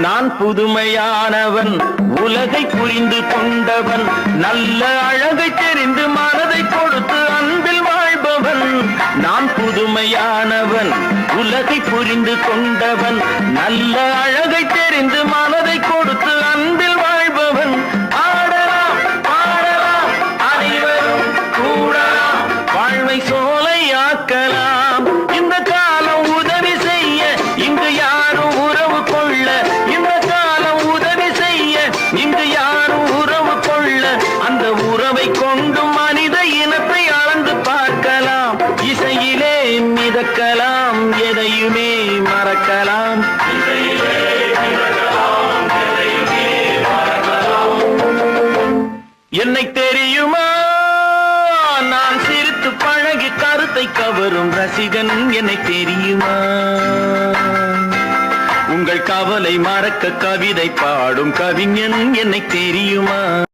நான் புதுமையானவன், உலகை புரிந்து கொண்டவன், நல்ல அழகை தெரிந்து மனதை கொடுத்து அன்பில் வாழ்பவன். நான் புதுமையானவன், உலகை புரிந்து கொண்டவன், நல்ல அழகை தெரிந்து மனதை கொடுத்து அன்பில் வாழ்பவன். ஆடலாம் பாடலாம் அனைவரும் கூடலாம், வாழ்வை சோலையாக்கலாம். இந்த காலம் உதவி செய்ய இங்கு யாரும் உறவு கொள்ள, இந்த காலம் உதவி செய்ய இங்கு யாரும் உறவு கொள்ள, அந்த உறவை கொண்டு மனித இனத்தை அளந்து பார்க்கலாம். இசையிலே மிதக்கலாம், எதையுமே மறக்கலாம். என்னை தெரியுமா, நான் சிரித்து பழகி கருத்தை கவரும் ரசிகன். என்னை தெரியுமா, உங்கள் கவலை மறக்க கவிதை பாடும் கவிஞன். என்னை தெரியுமா.